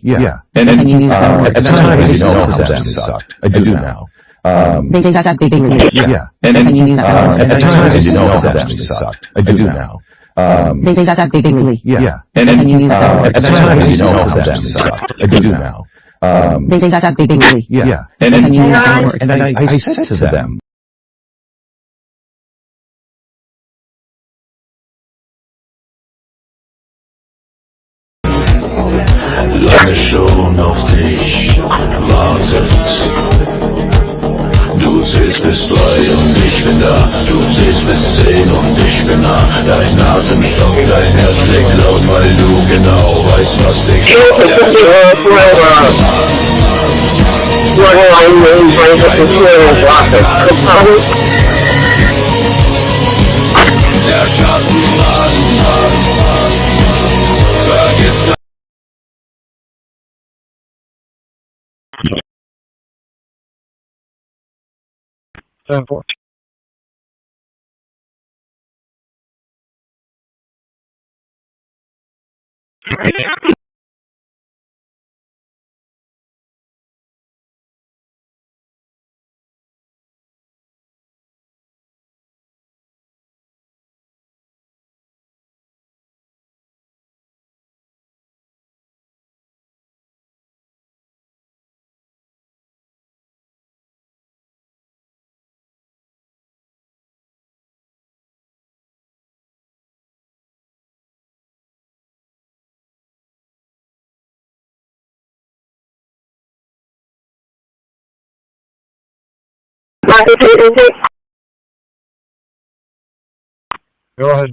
Yeah. And at the time, I didn't know how them sucked. I do now. They suck bigly. Yeah. And at the time, I didn't know how them sucked. I do now. They suck bigly. Yeah. And at the time, I didn't know how them sucked. I do now. They suck bigly. Yeah. And I said to them, lange schon auf dich wartet. Du zählst bis 3 und ich bin da. Du zählst bis 10 und ich bin nah. Dein Atem stockt, dein Herz schlägt laut, weil du genau weißt, was dich der Schattenmann. Vergiss 7-4. Go ahead.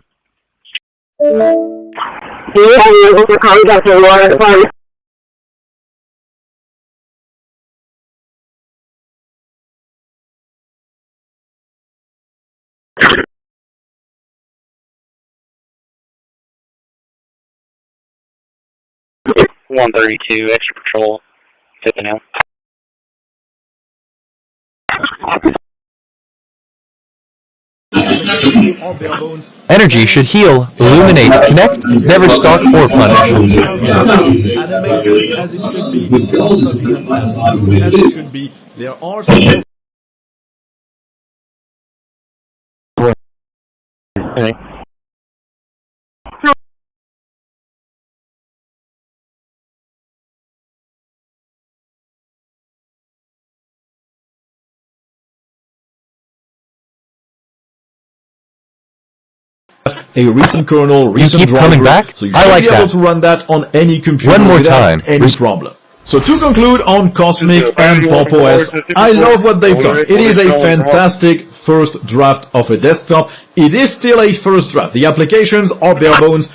(132) extra patrol, 50 now. Energy should heal, illuminate, connect, never stalk or punish. There are some... A recent kernel, recent you keep driver, coming back? so you I should like be able that. to run that on any computer One more without time. any problem. So to conclude on Cosmic and Pop OS, I love what they've done. It is a fantastic first draft of a desktop. It is still a first draft. The applications are bare bones.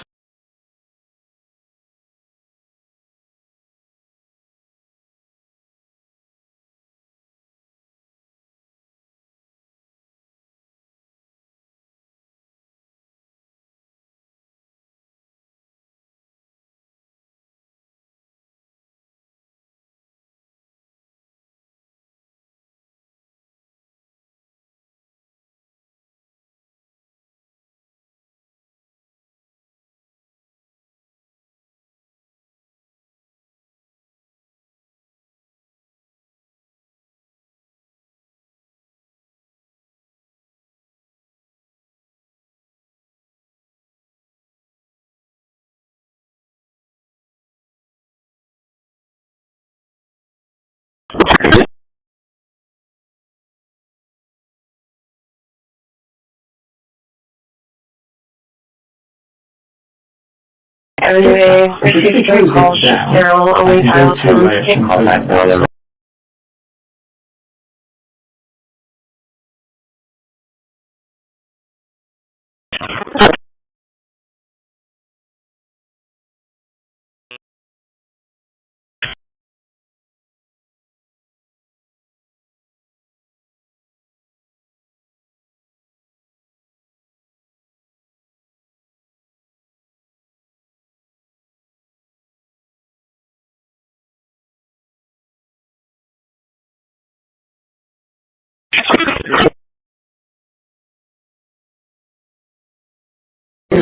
Anyway, received phone calls, Daryl, only dialed him, can't call that number.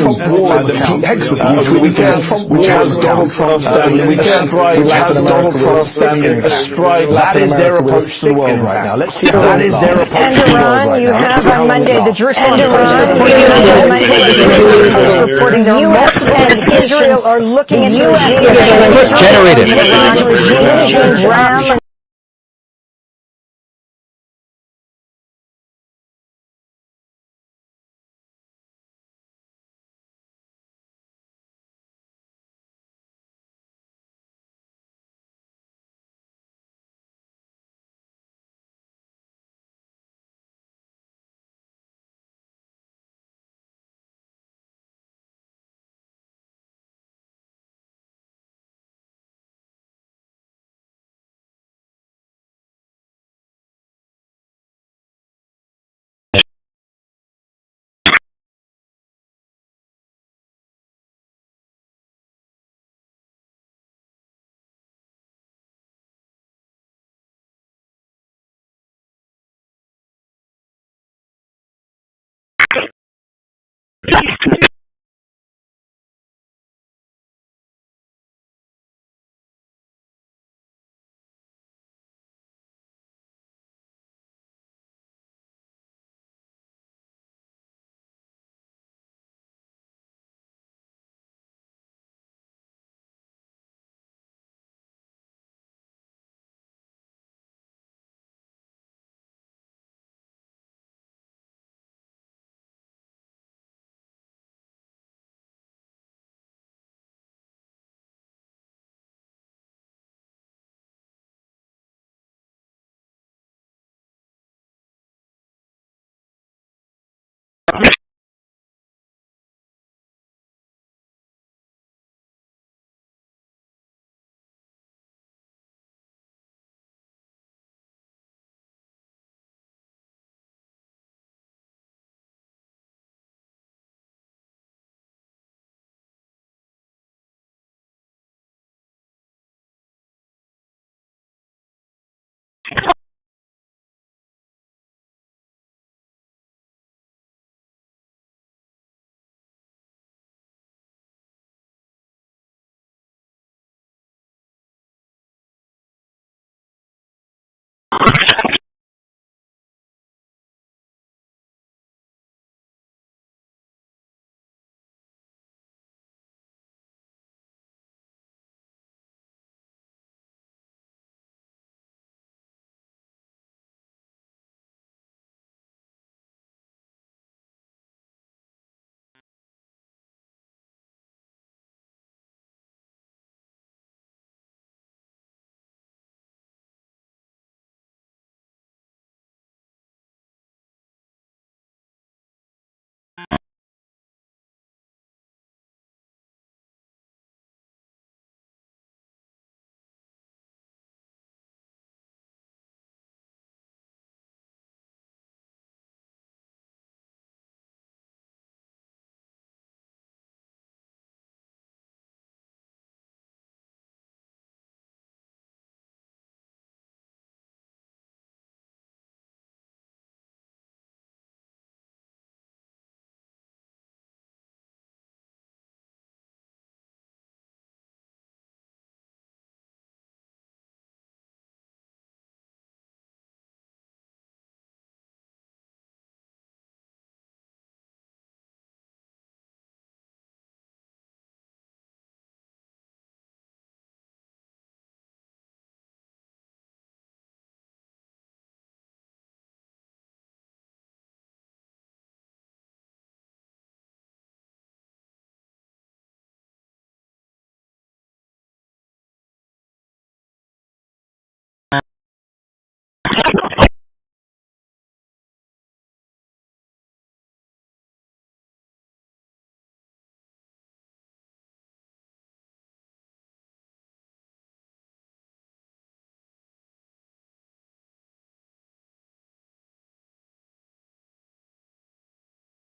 Trump war that Pete Hegseth, which has Donald Trump standing, which has Donald Trump standing astride. That is their approach to the world right now. Let's see how that is their approach to the world right now. You have on Monday the Jerusalem Post reporting there are multiple indications Israel are looking into Clip generated.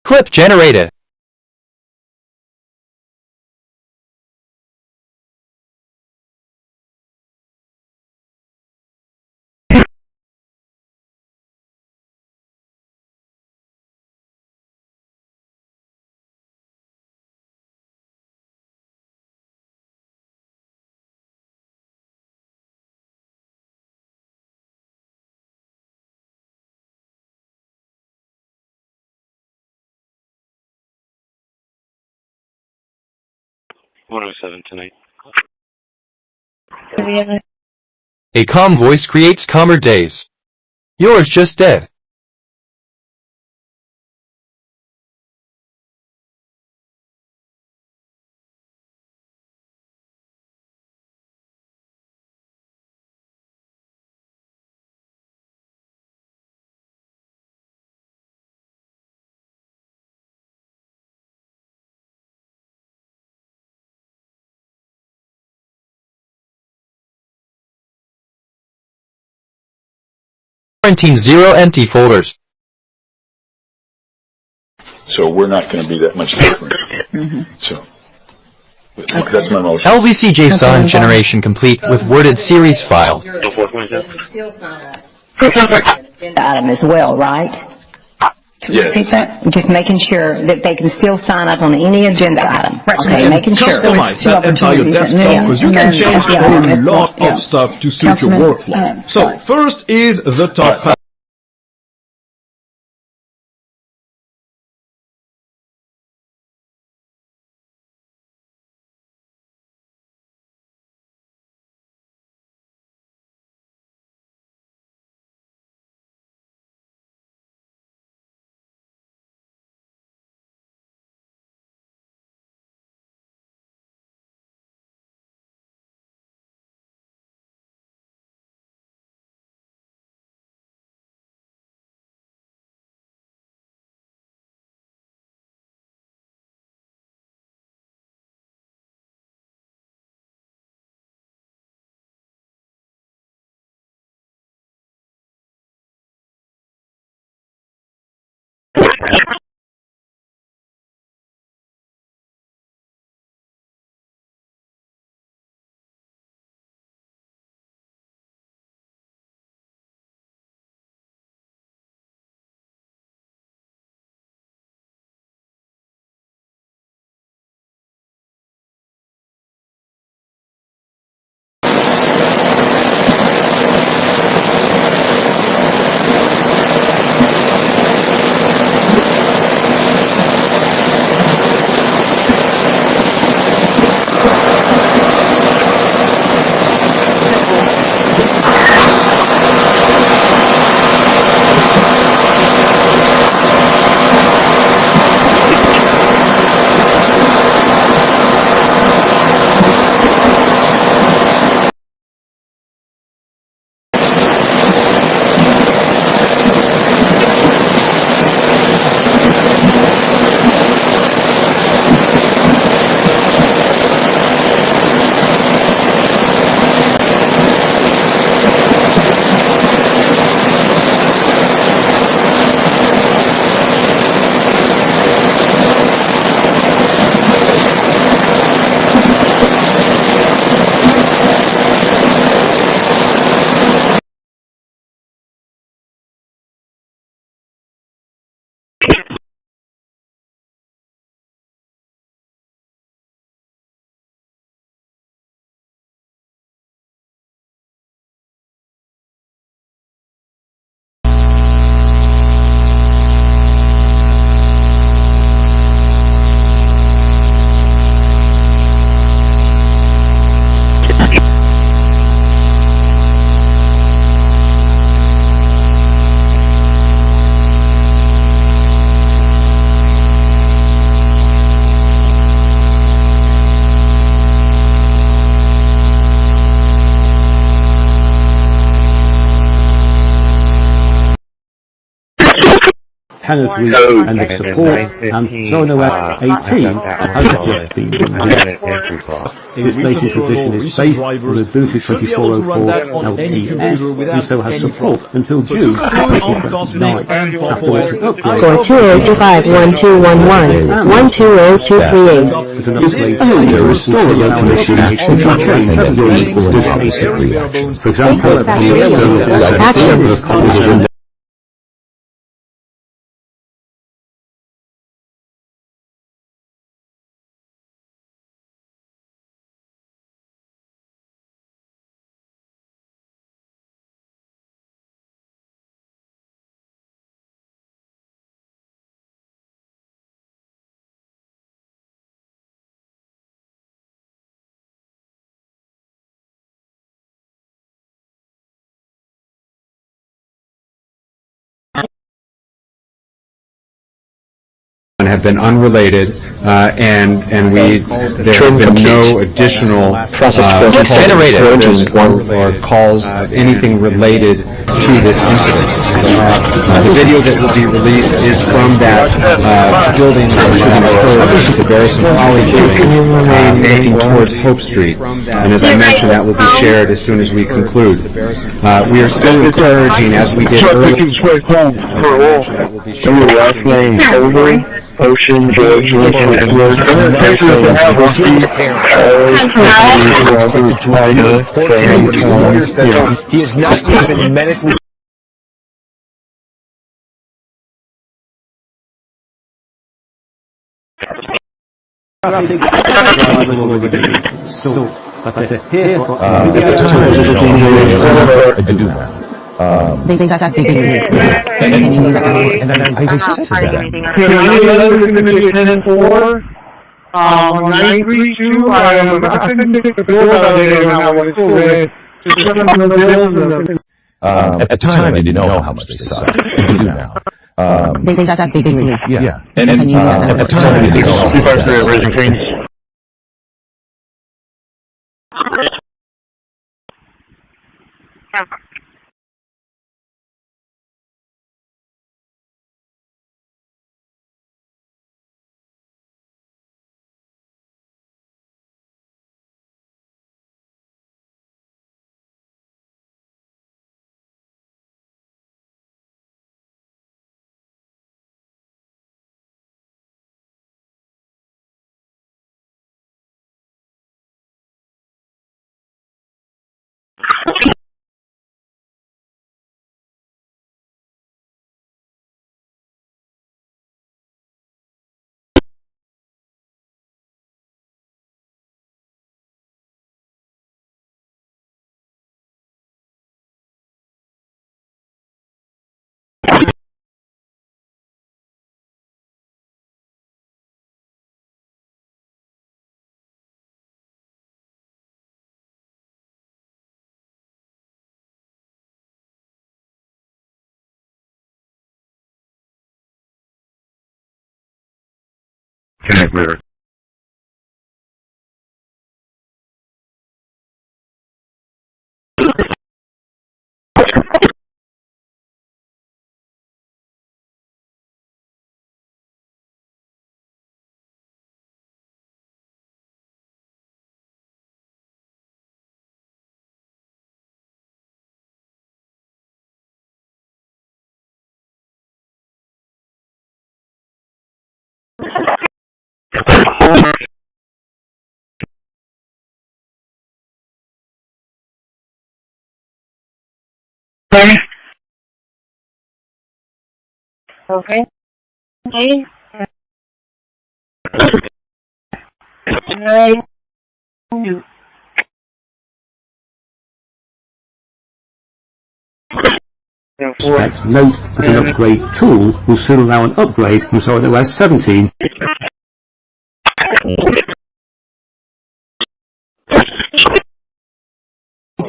Clip generated. 107 tonight. A calm voice creates calmer days. Yours just dead. Quarantine 0 empty folders. So we're not going to be that much different. So that's my motion. LVC-JSON generation complete with worded series file. Agenda item as well, right? Yes. Repeat that? Just making sure that they can still sign up on any agenda item. Okay, making sure. Customize that entire desktop because you can change a whole lot of stuff to suit your workflow. So first is the top panel. Canada 3 and its support, and Zone OS 18 has just been released. This latest edition is based on Ubuntu 24.04 LTS, and so has support until June 2029, after which an upgrade for 2025-1211, 120-238. with an upgrade to restore a local machine action to train several reactions. For example, Action. have been unrelated, and there have been no additional calls of anything related to this incident. The video that will be released is from that building that occurred, the Barrison Poly building, looking towards Hope Street. And as I mentioned, that will be shared as soon as we conclude. We are still encouraging, as we did earlier. Last name Overy, Ocean, George, Lincoln, Edward. He is not even medically. At the time, I didn't know how much they sucked. I do now. Yeah. And at the time, I didn't know how much they sucked. Connect later. Okay. Note that an upgrade tool will soon allow an upgrade from OS 17.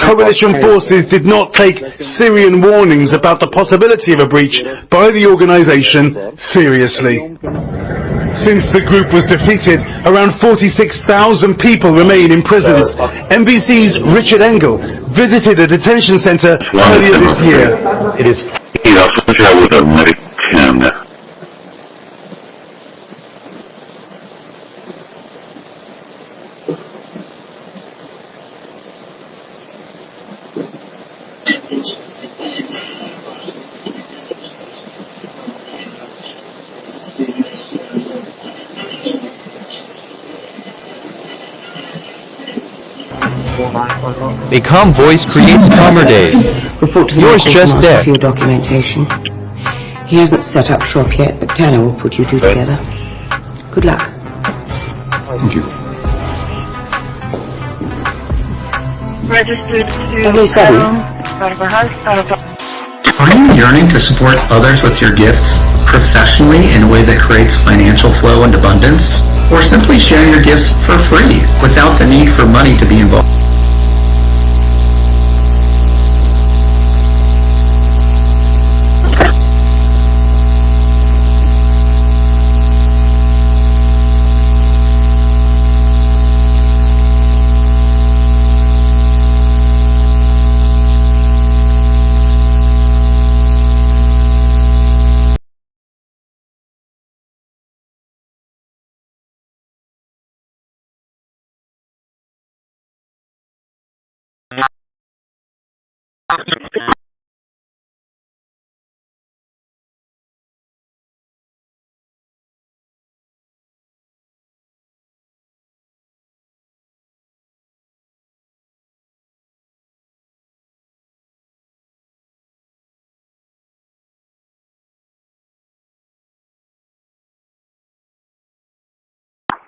Coalition forces did not take Syrian warnings about the possibility of a breach by the organization seriously. Since the group was defeated, around 46,000 people remain in prisons. NBC's Richard Engel visited a detention center earlier this year. It is with a medic 10. A calm voice creates calmer days. Yours just dead. For your documentation. He hasn't set up shop yet, but Tanner will put you two together. Good luck. Thank you. Registered to Are you yearning to support others with your gifts professionally in a way that creates financial flow and abundance? Or simply share your gifts for free without the need for money to be involved?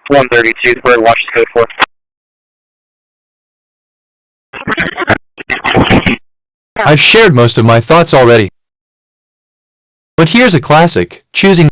132, where watch is code 4. I've shared most of my thoughts already. But here's a classic, choosing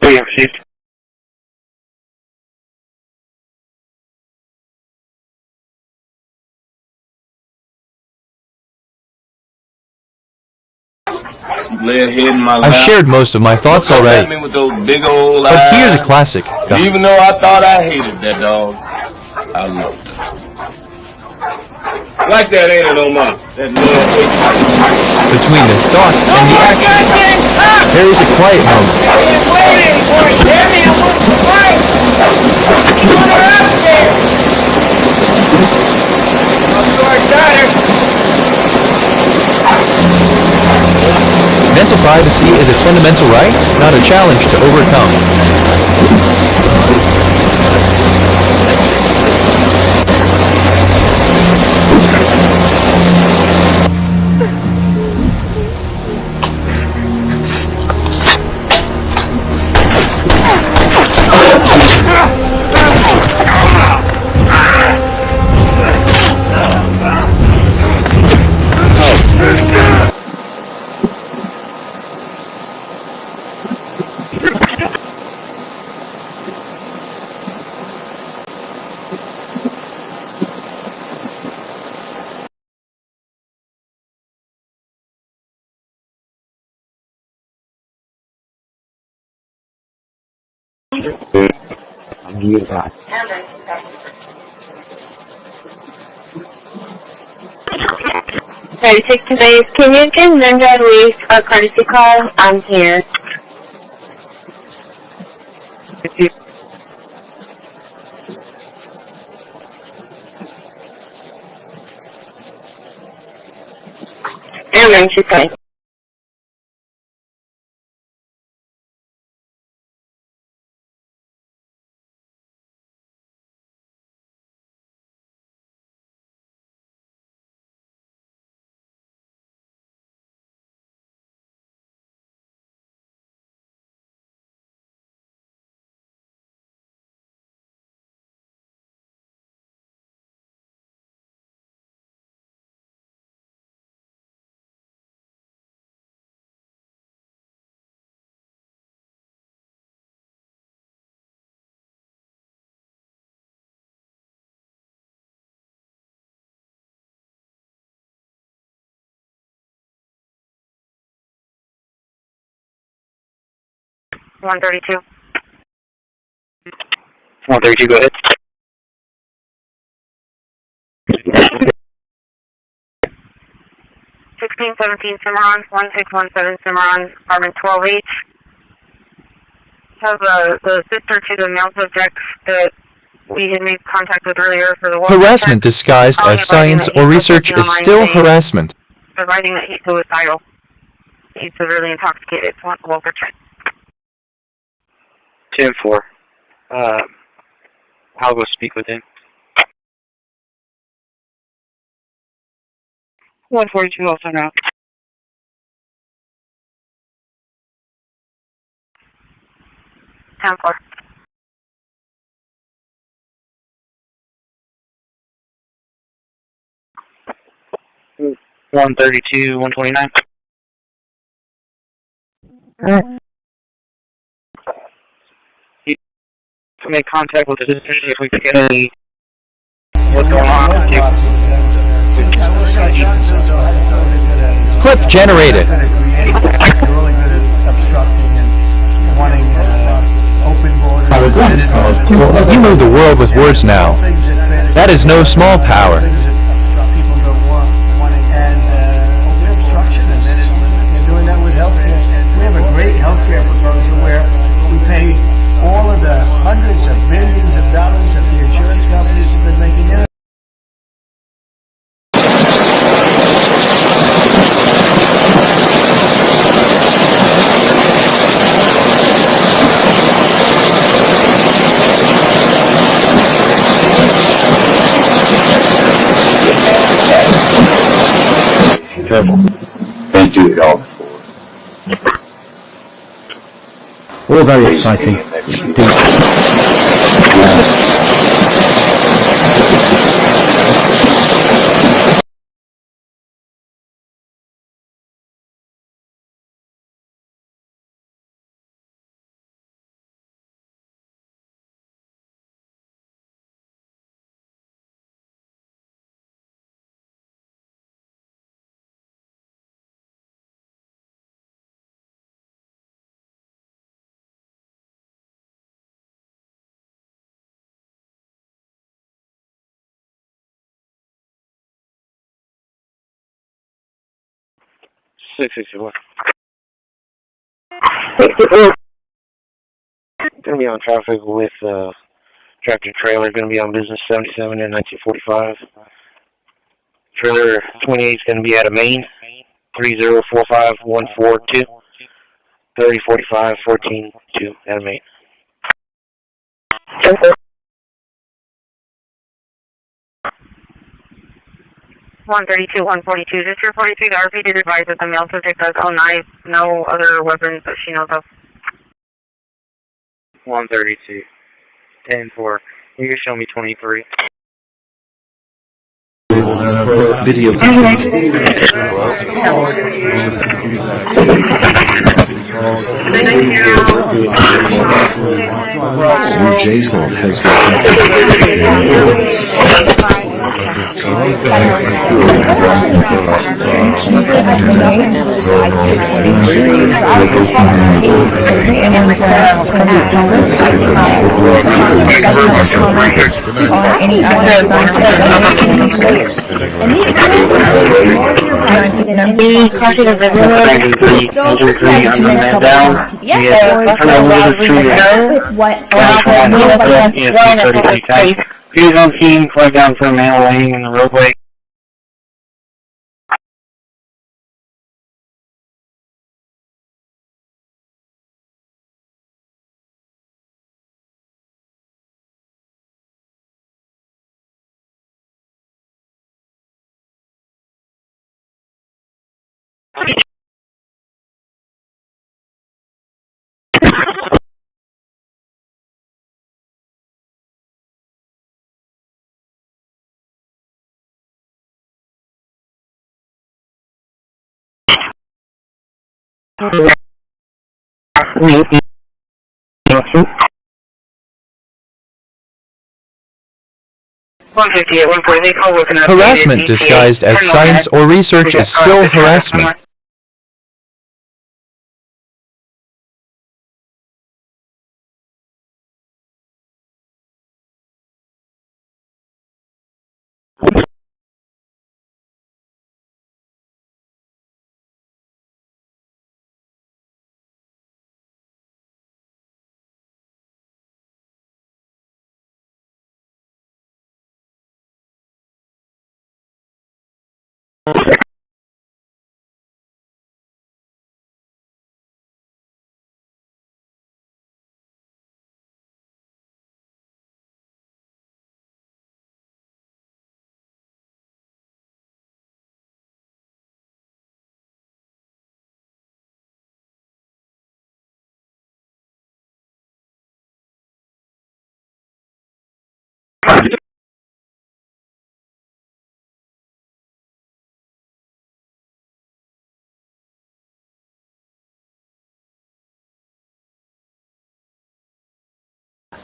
Received. I've shared most of my thoughts already. With those big old But eyes. here's a classic. Even though I thought I hated that dog, I loved it. Like that, ain't it, Omar? That Between the thought and the action, there is a quiet moment. Waiting for it, Jimmy. I want to fight. Put her up there. I'm so excited. Mental privacy is a fundamental right, not a challenge to overcome. Sorry, 6 days. Can you give Ninja Luis a courtesy call? I'm here. Airman, she's fine. One 32. 132, go ahead. Cimarron, 1617 Cimarron, apartment 12H. Have the sister to the male subject that we had made contact with earlier for the Harassment disguised as science or research is still harassment. Providing that he's suicidal. He's severely intoxicated. Want a local check. 10-4. I'll go speak with him. 142 also now. Time for 132, 129. Make contact with the sister if we could get any what's going on. Clip generated. You move the world with words now. That is no small power. All of the hundreds of billions of dollars that the insurance companies have been making in. Careful. Thank you, y'all. All very exciting. Gonna be on traffic with tractor trailer. Gonna be on business 77 in 1945. Trailer 28 is gonna be out of Maine. 3045142. 3045 142 out of Maine. 132, 142. Is this your 43? The RP did advise that the male subject does own knives, no other weapons that she knows of. 132. 10-4. You can show me 23. Video. Your JSON has He was on scene, flagged down for a male laying in the roadway. Harassment disguised as science or research is still harassment.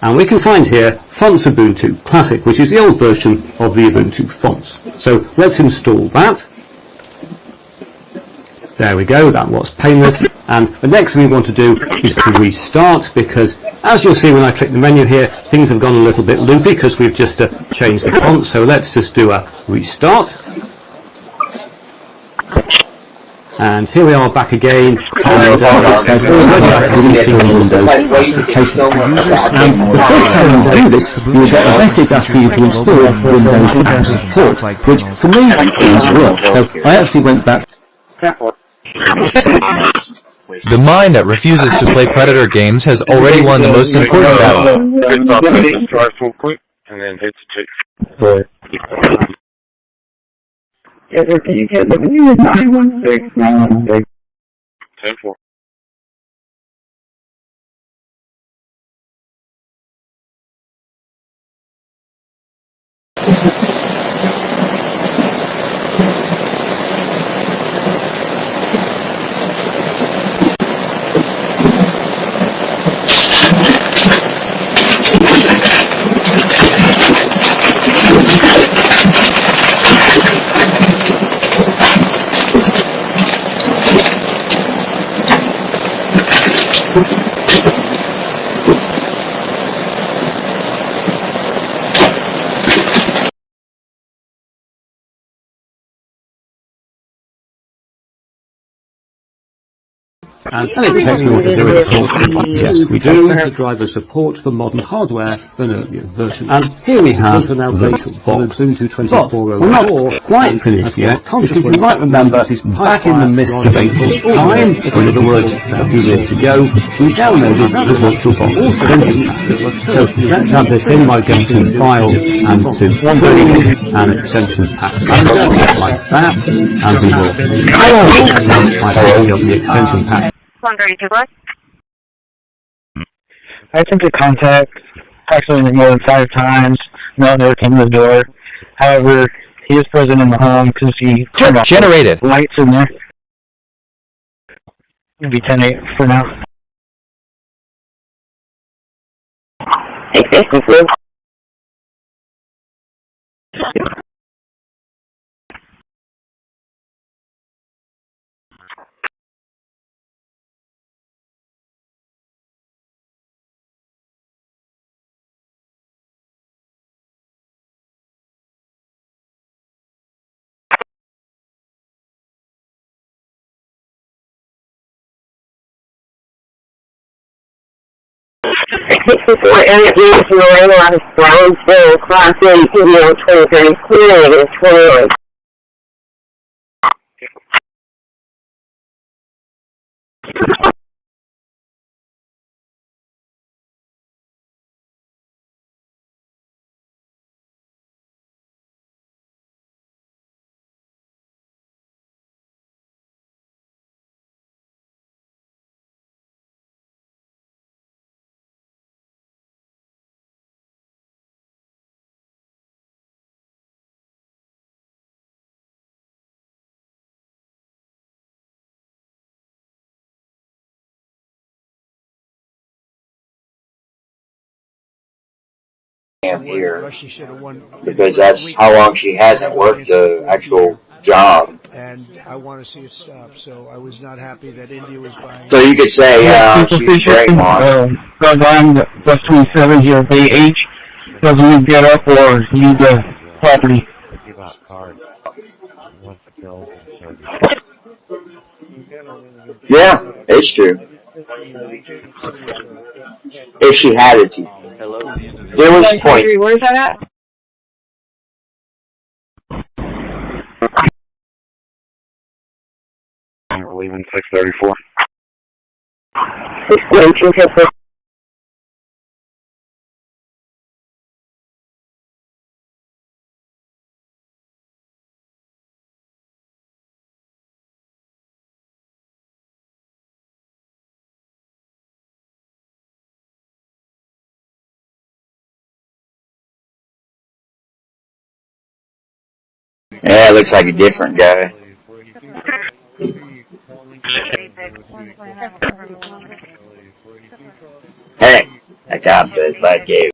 And we can find here Fonts Ubuntu Classic, which is the old version of the Ubuntu fonts. So let's install that. There we go, that was painless. And the next thing we want to do is to restart, because as you'll see when I click the menu here, things have gone a little bit loopy because we've just changed the font. So let's just do a restart. And here we are back again, and it says already releasing Windows application for users. And the first time you do this, you will get a message asking you to install Windows App Support, which for me does work. So I actually went back. The mind that refuses to play Predator games has already won the most important battle. Start full quick, and then hit the tick. Can you get the view 916 10-4. And it takes me to do it. Yes, we do have driver support for modern hardware, an earlier version. And here we have the box. But we're not quite finished yet, because you might remember back in the midst of ancient time, in other words, a few years ago, we downloaded the virtual box extension pack. So let's have this in by going to File and to Free and Extension Pack Manager, like that, and we will by opening up the extension pack. 132 Bus. I attempted contact actually more than 5 times. No one ever came to the door. However, he is present in the home because he turned off Generated. lights in there. It'll be 10-8 for now. Energy Lorraine out of Brownsville, Class A, PDO 2030, clearing is 21. Here because that's how long she hasn't worked the actual job. And I want to see it stop. So I was not happy that India was buying. So you could say, she's great, Mom. I'm the plus 27 here, AH. Doesn't need get up or need the property. Yeah, it's true. If she had it to. There was points. Where's that at? We're leaving 634. 622. Yeah, it looks like a different guy. Hey, I got this, like you.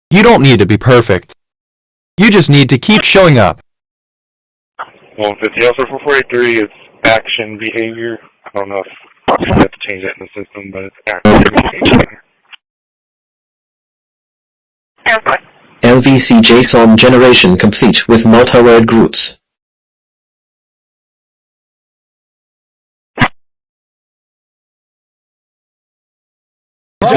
You don't need to be perfect. You just need to keep showing up. 150 also for 43 is action behavior. I don't know if you have to change that in the system, but it's action behavior. LVC JSON generation complete with multi-word groups. We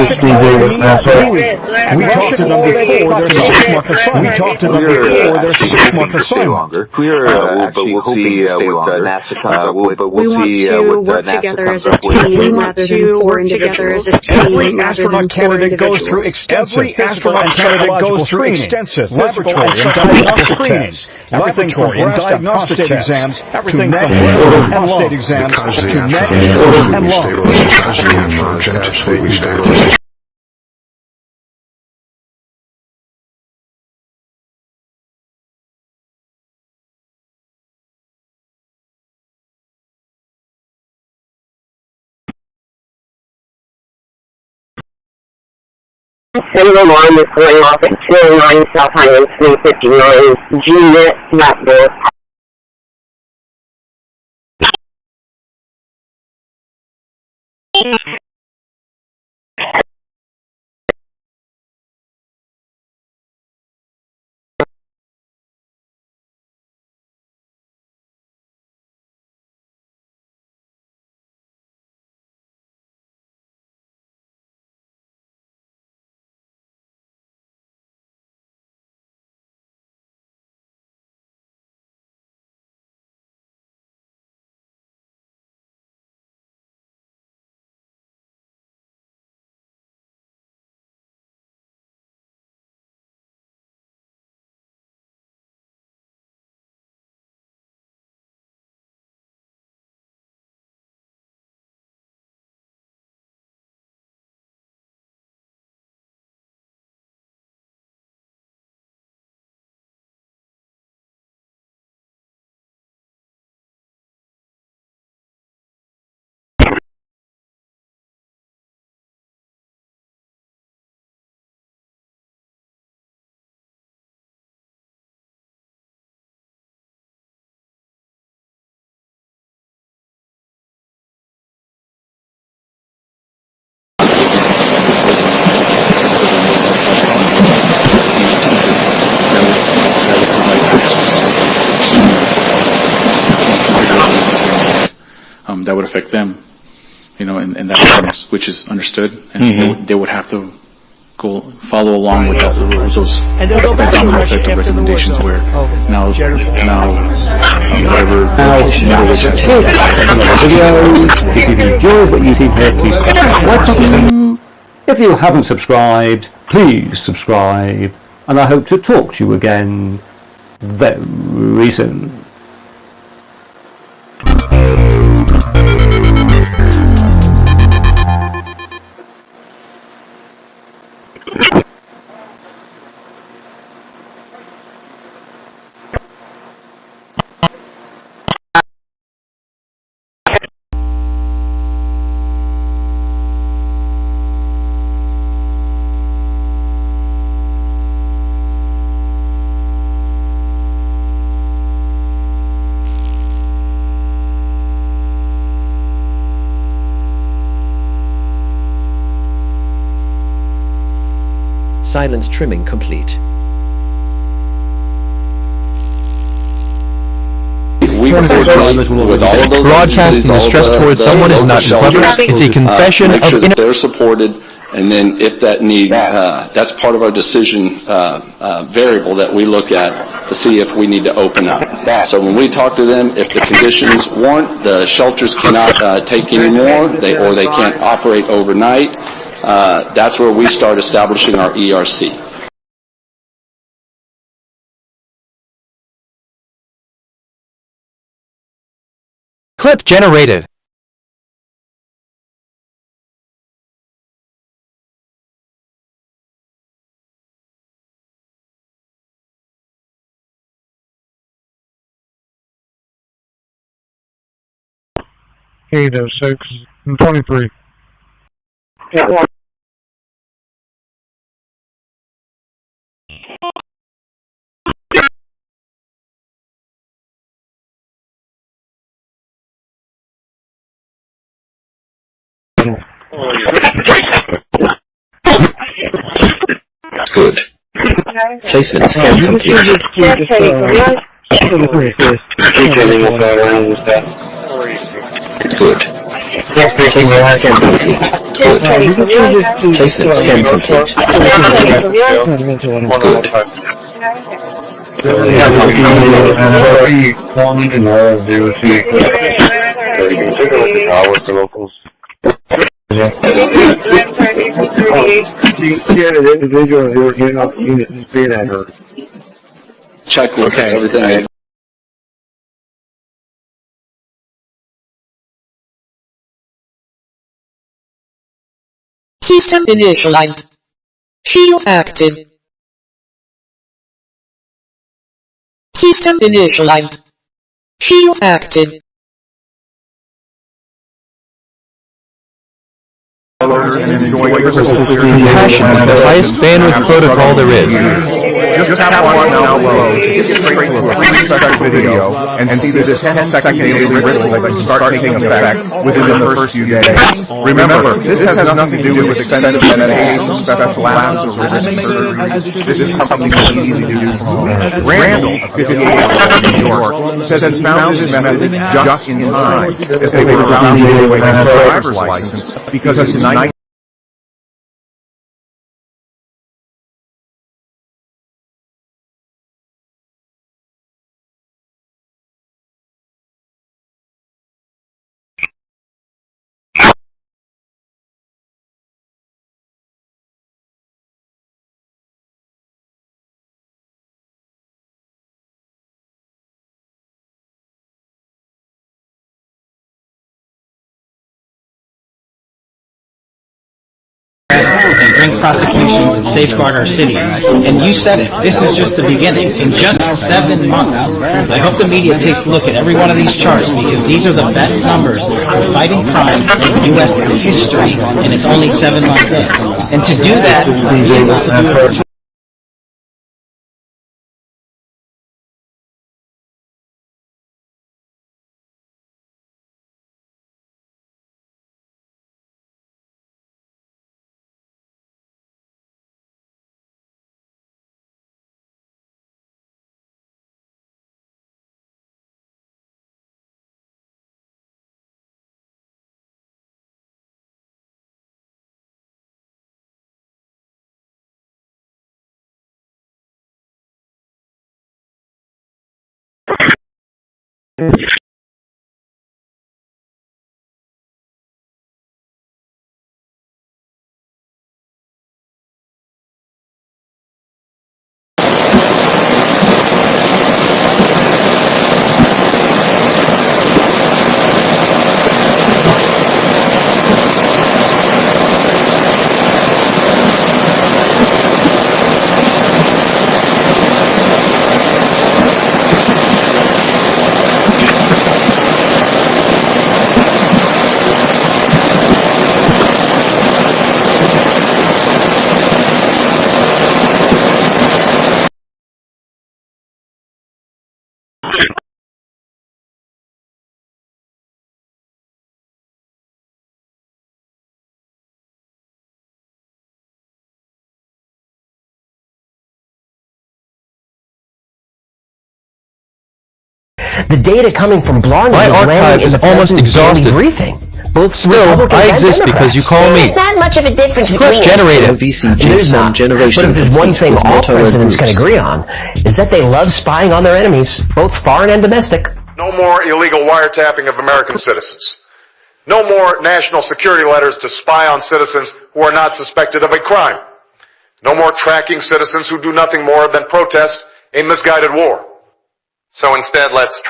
talked to them before, there's a 6 month assignment. We talked to them before, there's a 6 month assignment. We're actually hoping to stay longer. We want to work together as a team rather than four individuals. Every astronaut candidate goes through extensive laboratory and diagnostic tests. Everything from breast and prostate exams to neck and lung exams to neck and lung. Single line is going off at 209 South Highway 359, G-Net, Lapdor. That would affect them, in that sense, which is understood, and they would have to follow along with those domino effect of recommendations where now whatever. That's it for another video. If you've enjoyed what you've seen here, please click that like button. If you haven't subscribed, please subscribe, and I hope to talk to you again very soon. Silence trimming complete. Broadcasting the stress towards someone is not clever. It's a confession make sure of that they're supported, and then if that need, that's part of our decision variable that we look at to see if we need to open up. So when we talk to them, if the conditions warrant, the shelters cannot take any more, or they can't operate overnight, that's where we start establishing our ERC. clip generated. 806 and 23. Yeah, one. Good. Placement scan complete. Good. Placement scan complete. Good. Placement scan complete. Checklist, everything. System initialized. Shield active. System initialized. Shield active. Compassion is the highest bandwidth protocol there is. Just tap one download to get straight to a pre-special video and see this 10-second daily ritual that can start taking effect within the first few days. Remember, this has nothing to do with expensive medication, special labs, or resistant surgery. This is something that's easy to do from home. Randall, 58 in New York, says he found this method just in time as they were about to give away his driver's license because tonight and bring prosecutions and safeguard our cities. And you said it, this is just the beginning. In just 7 months, I hope the media takes a look at every one of these charts because these are the best numbers for fighting crime in U.S. history, and it's only 7 months in. And to do that, be able to do it. The data coming from Blarney My archive is almost exhausted. Still, I exist because you call me. There's not much of a difference between Generated. There's not. But if there's one thing all presidents can agree on, is that they love spying on their enemies, both foreign and domestic. No more illegal wiretapping of American citizens. No more national security letters to spy on citizens who are not suspected of a crime. No more tracking citizens who do nothing more than protest a misguided war. So instead, let's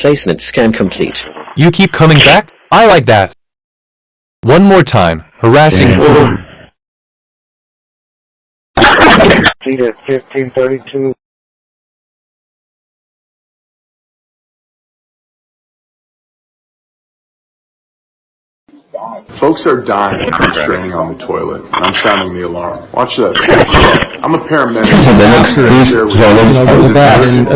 Placement scan complete. You keep coming back? I like that. One more time. Harassing... Seat at 1532. Folks are dying from straining on the toilet. I'm sounding the alarm. Watch this. I'm a paramedic.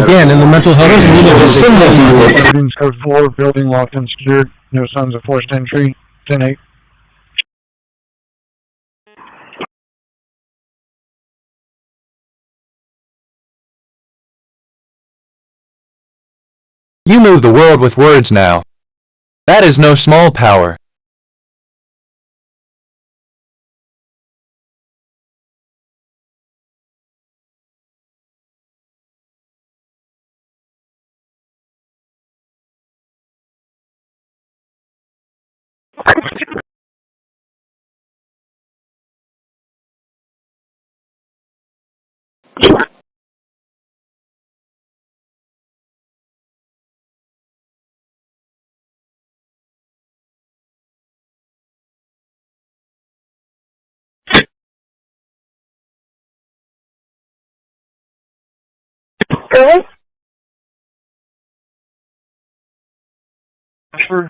Again, in the mental health Buildings code 4, building locked and secured. No signs of forced entry. 10-8. You move the world with words now. That is no small power.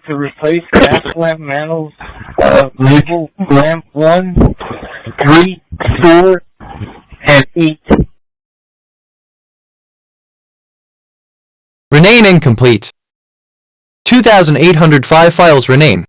To replace gas lamp mantle, label lamp 1, 3, 4, and 8. Remain incomplete. 2,805 files remain.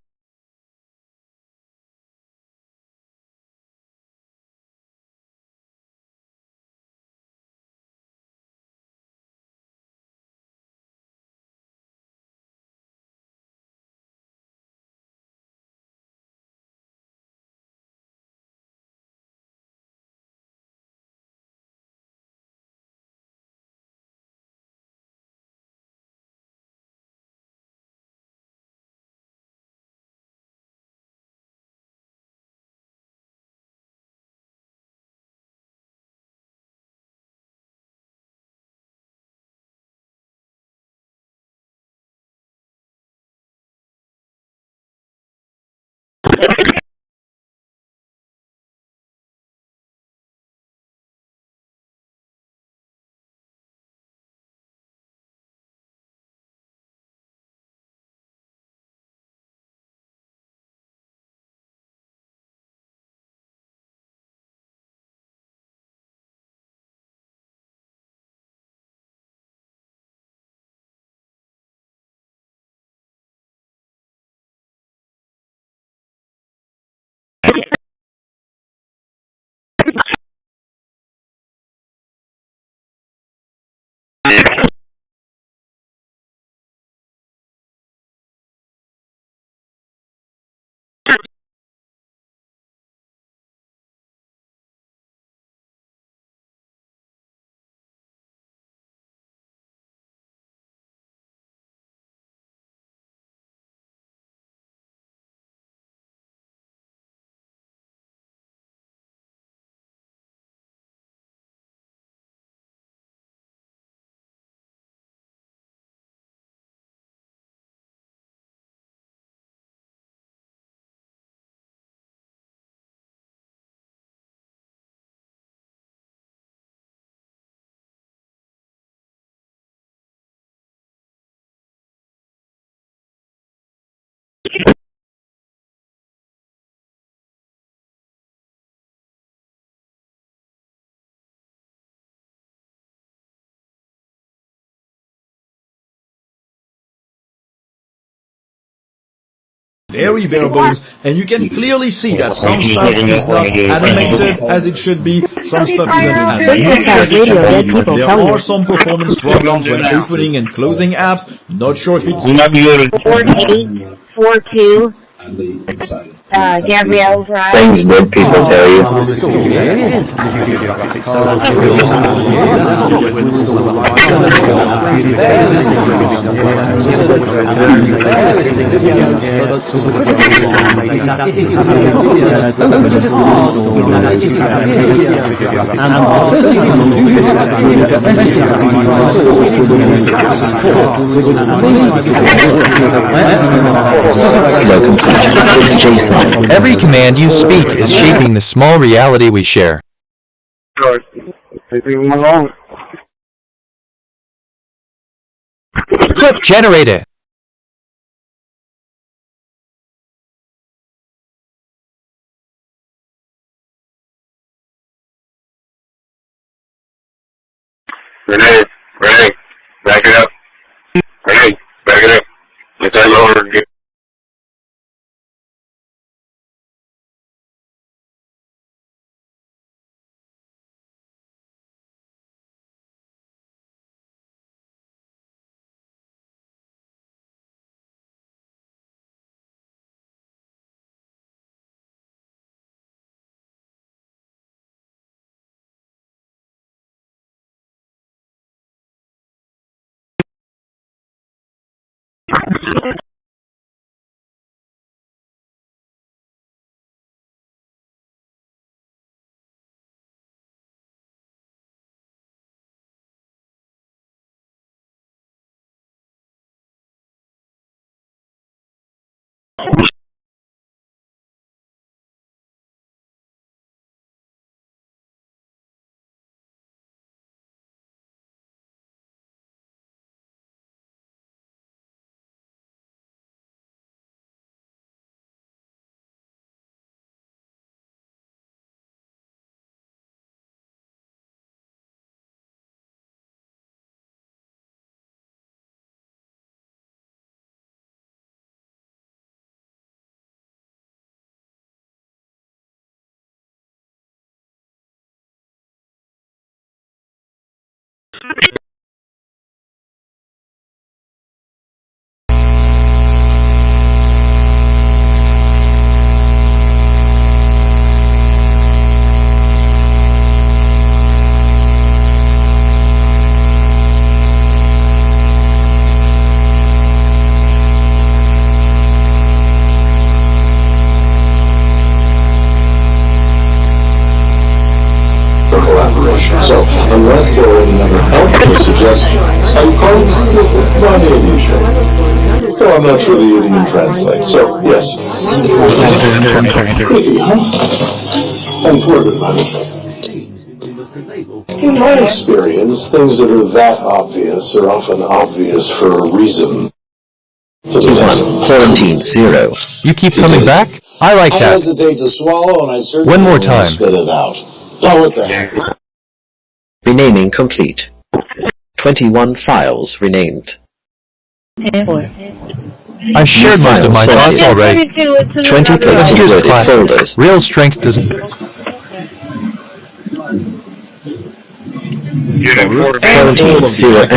Very bare bones, and you can clearly see that some stuff is not animated as it should be, some stuff isn't as good. There are some performance problems when opening and closing apps. Not sure if it's 4842 Gabrielle's ride. Things good people tell you. Every command you speak is shaping the small reality we share. Clip generated. Renee, back it up. Renee, back it up. Get that lower. So, unless there are any other helpful suggestions, I'm calling my Indian. So I'm not sure the Indian translates. So, yes. Pretty, huh? Sounds worded, honey. In my experience, things that are that obvious are often obvious for a reason. Quarantine 0. You keep coming back? I like I that. hesitate to swallow, and I certainly One more don't want to time. spit it out. Oh, what the heck? Renaming complete. 21 files renamed. I've shared most of my thoughts already. 20 placed Here's a in classic. folders. Real strength doesn't...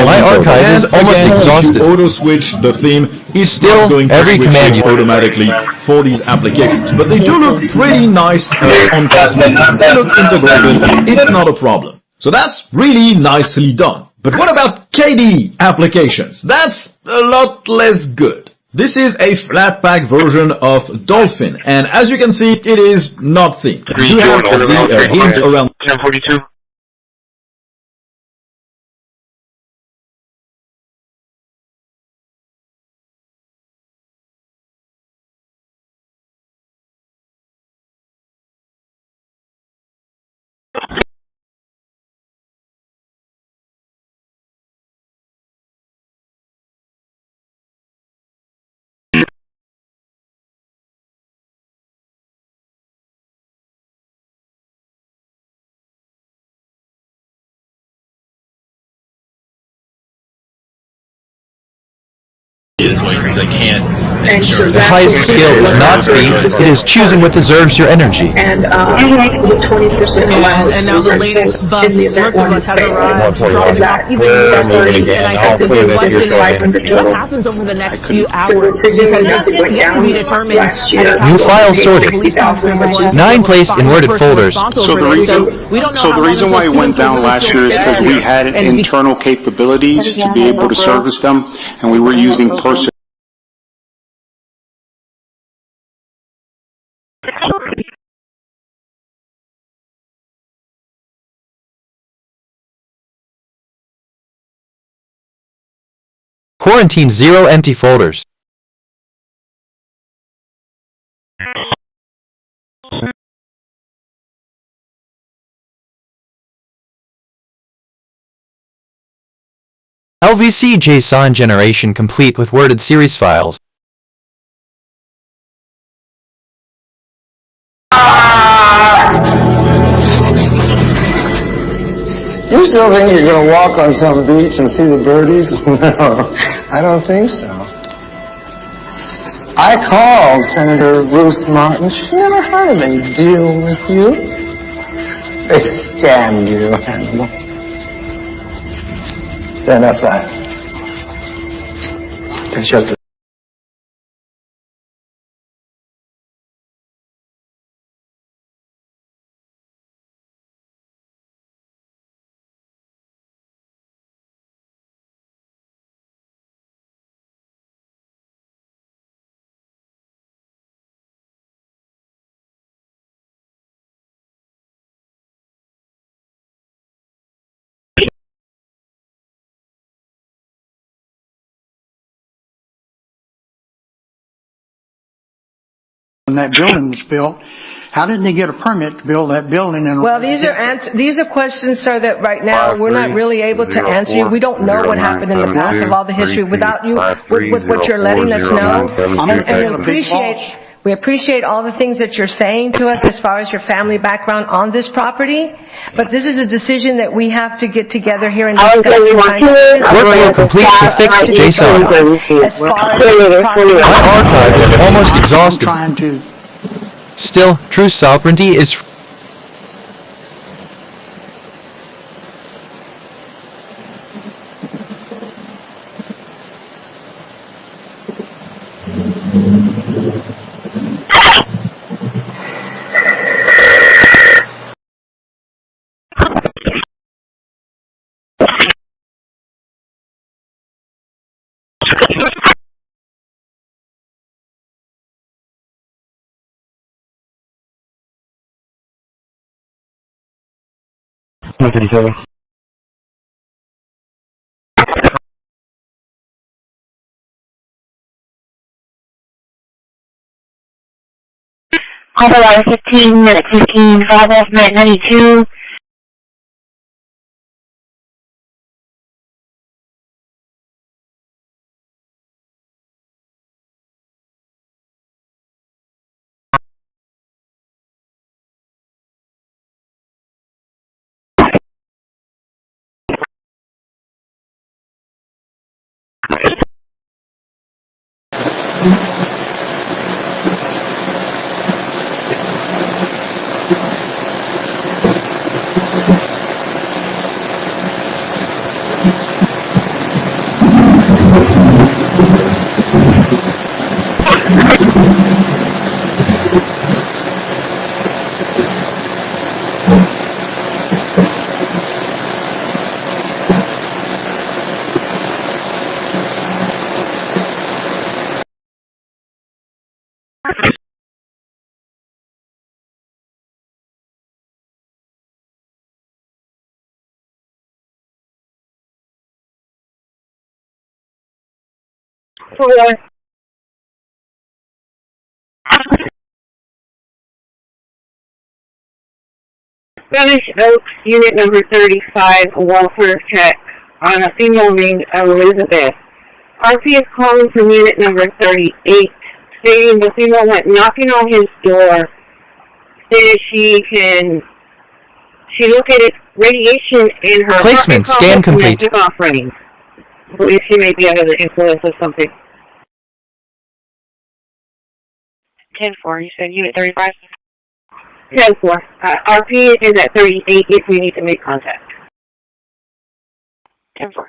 My archive is almost exhausted. Auto switch the theme is Still, not going to every switch command it automatically for these applications, but they do look pretty nice on Tasman. They look integrated. It's not a problem. So that's really nicely done. But what about KDE applications? That's a lot less good. This is a flat pack version of Dolphin, and as you can see, it is not themed. You have the hint around 1042. this way because I can't. The highest skill is not speed, it is choosing what deserves your energy. And with 20% allowance. And now the latest bus, Mercury bus has arrived, dropping off even more. And I think the big question is, what happens over the next few hours? Because that's yet to be determined. New file sorted. 9 placed in worded folders. So the reason why it went down last year is because we had internal capabilities to be able to service them, and we were using persecute. Quarantine 0 empty folders. LVC JSON generation complete with worded series files. You still think you're going to walk on some beach and see the birdies? No, I don't think so. I called Senator Ruth Martin. She never heard of any deal with you. They scammed you, animal. Stand outside. And shut the... When that building was built, how did they get a permit to build that building? Well, these are questions, sir, that right now we're not really able to answer you. We don't know what happened in the past of all the history without you, with what you're letting us know. And we appreciate all the things that you're saying to us as far as your family background on this property. But this is a decision that we have to get together here and discuss. Workflow complete to fix JSON. My archive is almost exhausted. Still, true sovereignty is... Hold 15 minutes, 15, 5 off minute 92. Spanish Oaks, unit number 35, a welfare check on a female named Elizabeth. RP is calling from unit number 38, stating the female went knocking on his door, stated she located radiation in her placement, scan complete. Offering. I believe she may be under the influence of something. 10-4. You said unit 35? 10-4. RP is at 38 if we need to make contact. 10-4.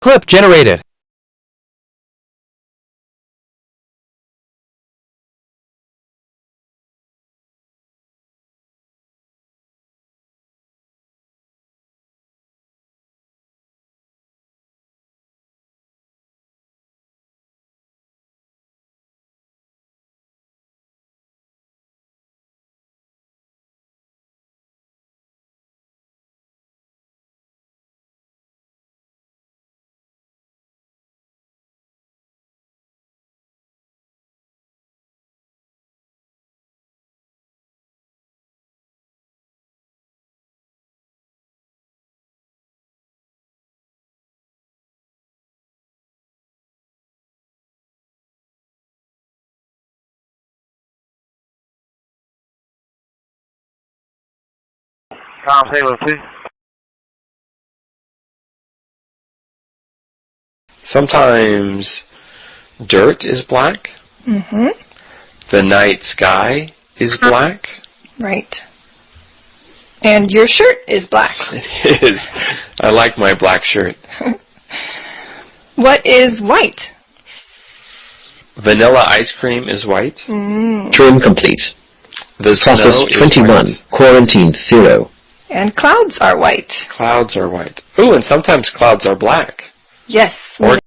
Clip generated. Tom Taylor, please. Sometimes dirt is black. Mm-hmm. The night sky is black. Right. And your shirt is black. It is. I like my black shirt. What is white? Vanilla ice cream is white. Term complete. The Process snow is 21. white. Quarantine 0. And clouds are white. Clouds are white. Ooh, and sometimes clouds are black. Yes. Or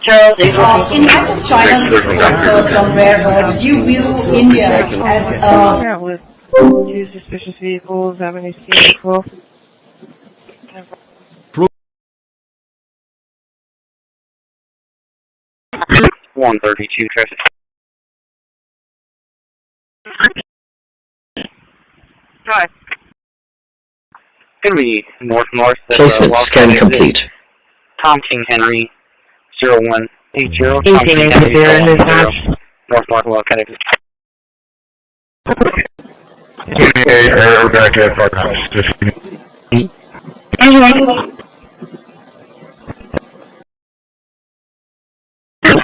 Charles, in light of China's research on rare earths, do you view India as a... Yeah, with two suspicious vehicles, Avenue C, 12. 132 traffic. Hi. Gonna be north-north. Placement scan complete. Tom King Henry, 0180. Tom King Henry, 010. North-north, well, kind of.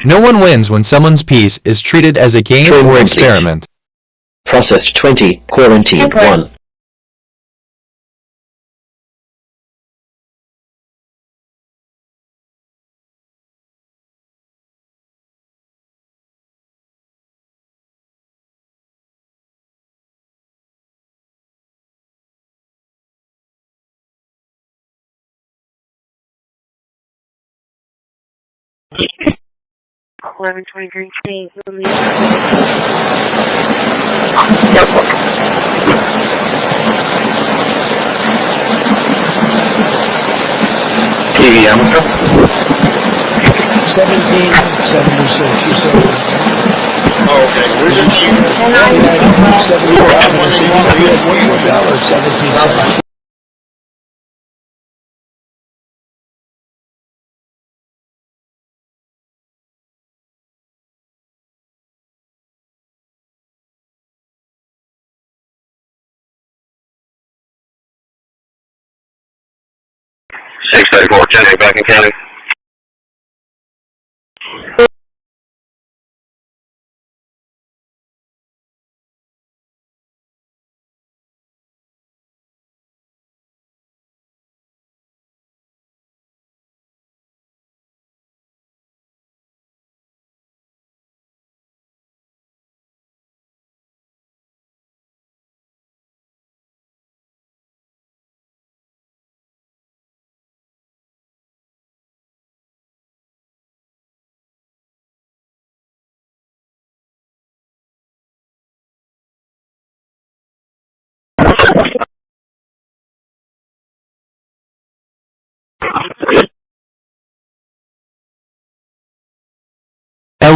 No one wins when someone's peace is treated as a game or experiment. Processed 20. Quarantine 1. Eleven 23 King. TV amateur. 1776, you said. Oh, okay. Where's your chief? 17. Back in county.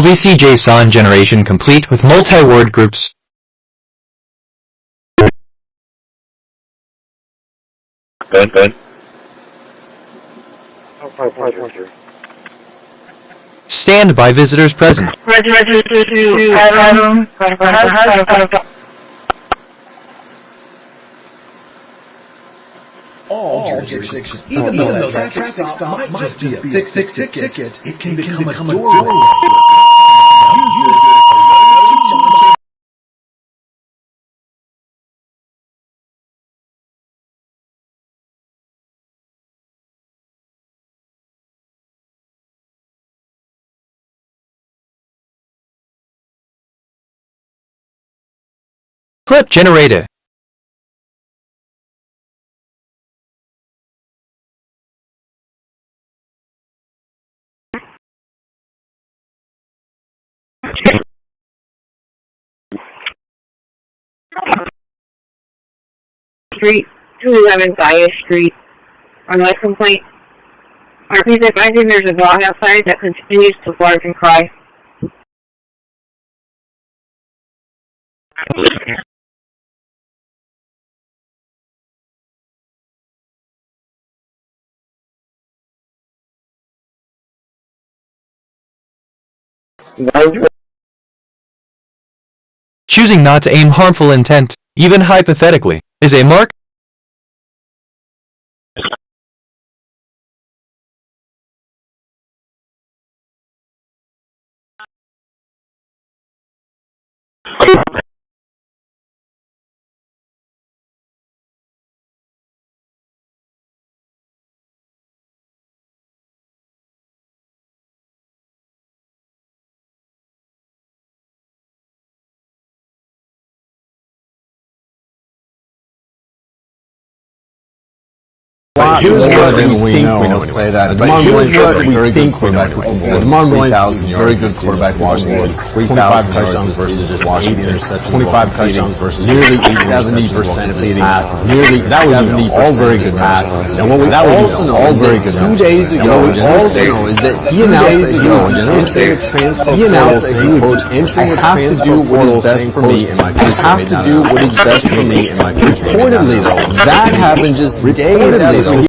LVC JSON generation complete with multi-word groups. Good. Stand by visitors present. All jurisdictions. Even though that traffic stop might just be a fixed ticket, it can become a doorway. Clip generated. Street, 211 Gaia Street. On my complaint, RP's advising there's a dog outside that continues to bark and cry. Choosing not to aim harmful intent, even hypothetically, is a mark. Here's what we think we know. Say that. But here's what we think we know. Lamar Williams, very good quarterback. Washington, 25 touchdowns versus Washington, 25 touchdowns versus nearly 70% of his passes. Nearly 70, all very good passes. And what we also know, all very good. 2 days ago, we also know is that he announced that he announced that he would have to do what is best for me and my future. I have to do what is best for me and my future. Reportedly, though, that happened just days ago.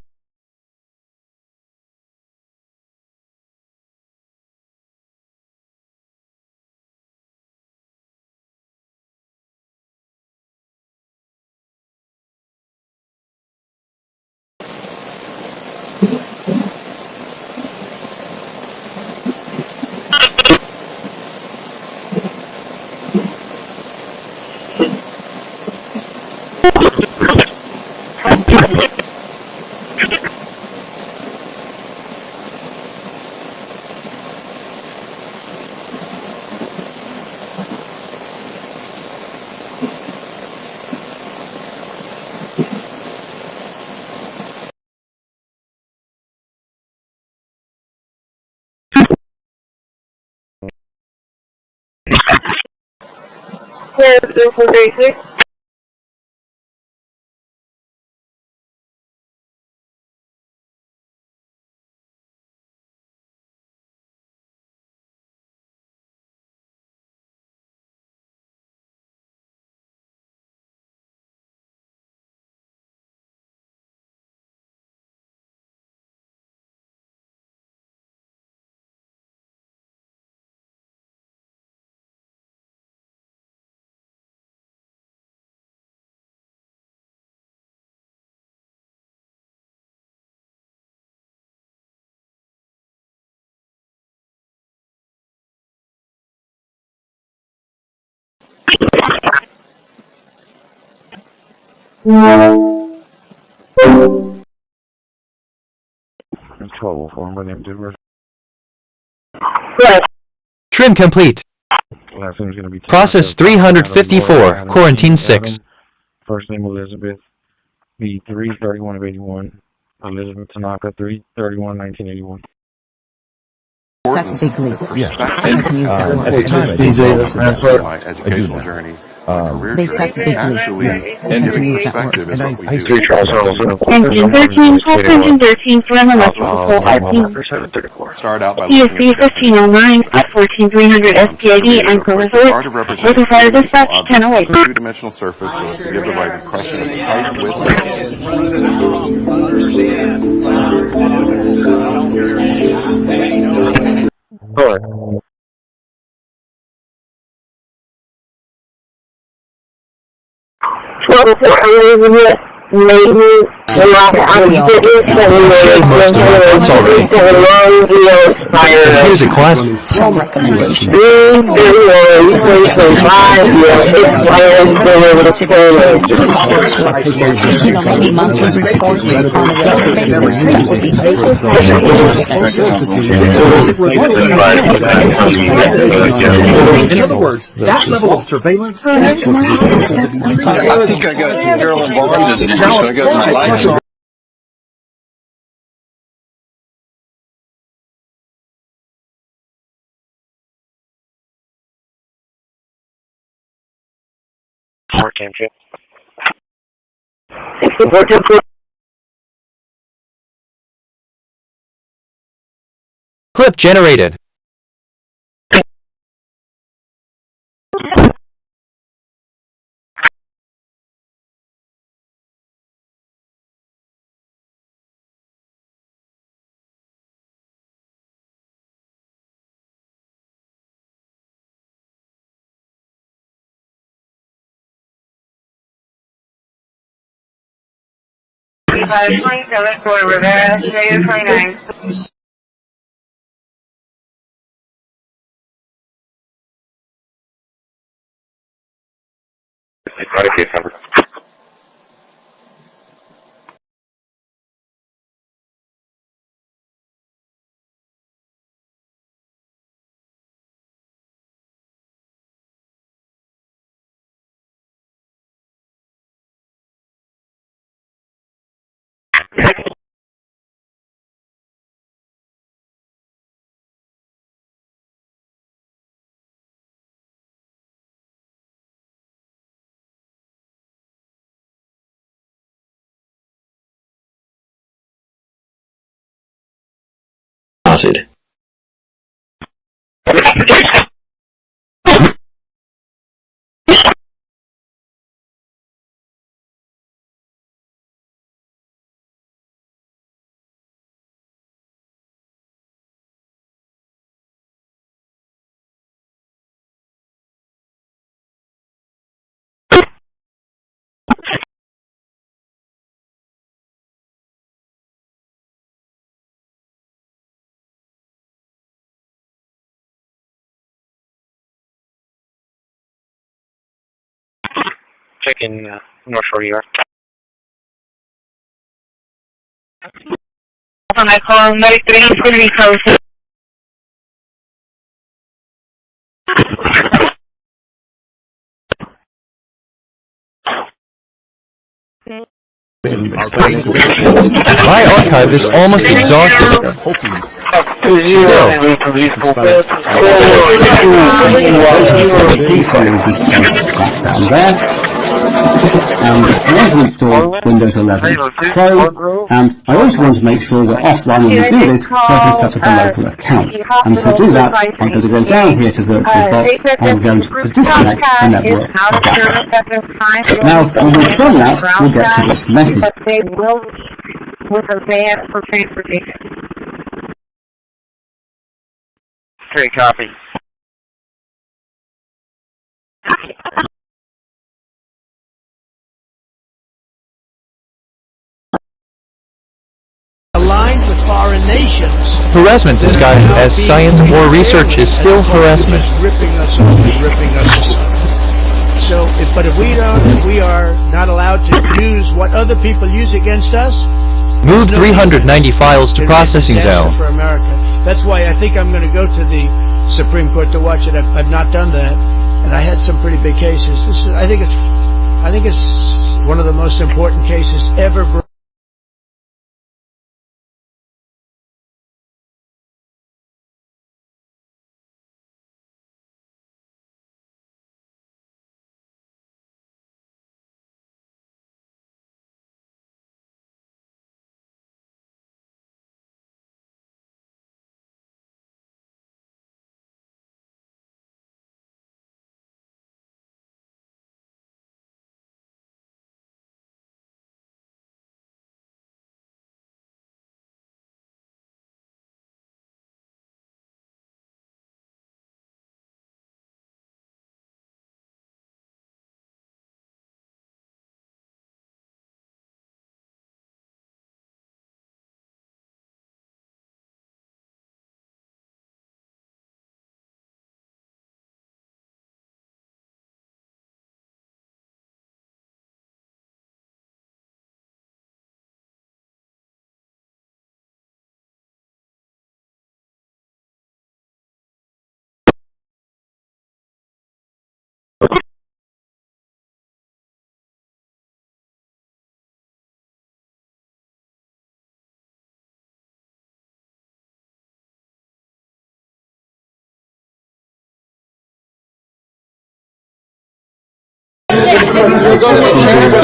Trim complete. Process 354, Quarantine 6. First name Elizabeth, the 331 of 81. Elizabeth Tanaka, 331, 1981. That's a big leap. Yeah. I can use that word. Educational journey They actually effective is what we do. Engine 13, call engine 13 for an electrical assault IP. Start out by CSC 1509 at 14300 SPID and Corpus. Local fire dispatch 1008. Two-dimensional surface so as to give the right impression of the height, width, Here's a class. In other words, that level of surveillance. I think I got Carolyn Barnes in here, so I got my life. Clip generated. Five 27 for Rivera, negative 29. Checking North Shore, New York. On I call 93, it's going to be close. My archive is almost exhausted. And I want to install Windows 11 Pro, and I also want to make sure that offline when we do this, so I can set up a local account. And to do that, I'm going to go down here to VirtualBox, and I'm going to disconnect the network back. Now, when we've done that, we'll get to this message. They will with a van for transportation. Great copy. Aligned with foreign nations. Harassment disguised as science or research is still harassment. Ripping us asunder. So, but if we are not allowed to use what other people use against us, Move 390 files to processing zone. For America. That's why I think I'm going to go to the Supreme Court to watch it. I've not done that, and I had some pretty big cases. I think it's one of the most important cases ever brought.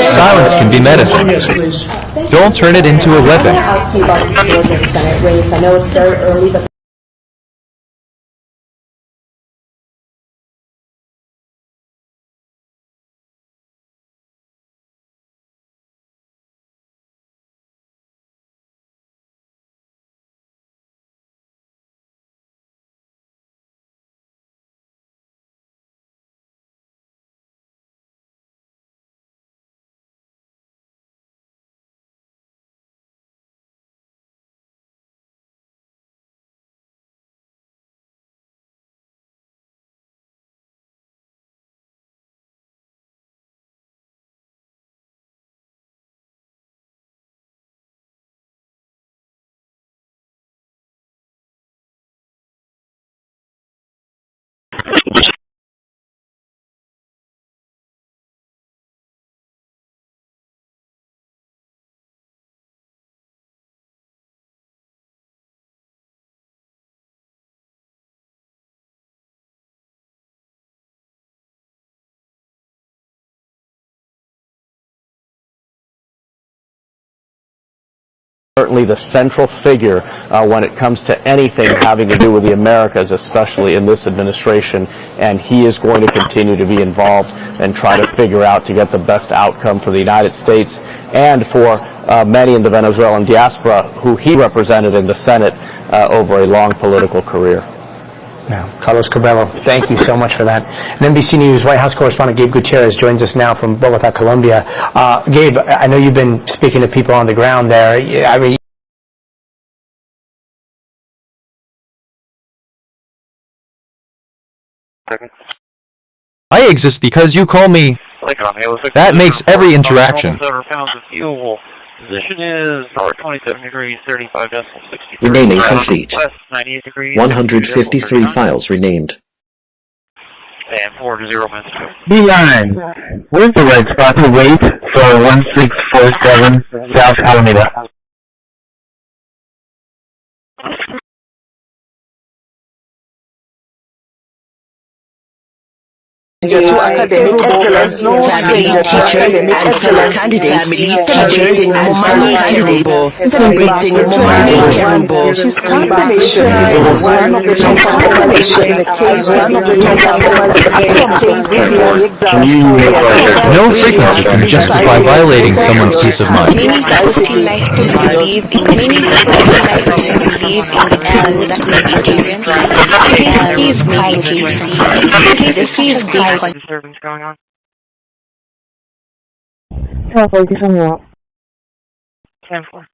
Silence can be medicine. Don't turn it into a weapon. Ask you about the Georgia Senate race. I know it's very early, but certainly the central figure when it comes to anything having to do with the Americas, especially in this administration, and he is going to continue to be involved and try to figure out to get the best outcome for the United States and for many in the Venezuelan diaspora who he represented in the Senate over a long political career. Yeah. Carlos Cabello, thank you so much for that. And NBC News White House correspondent Gabe Gutierrez joins us now from Bogota, Colombia. Gabe, I know you've been speaking to people on the ground there. I mean, I exist because you call me. That makes every interaction. Position is north 27 degrees, 35 decimal 63. Renaming complete. West 98 degrees. 153 files renamed. And 4-0 minutes. Beeline, where's the right spot to wait for 1647 South Alameda? To academic excellence, family teachers and excellent candidates, family teachers and money candidates, celebrating motivation. She's combination. One of the combination. The case one of the No frequency can justify violating someone's peace of mind. Many people still like to believe in the Disturbance going on. Focus on what? 10-4.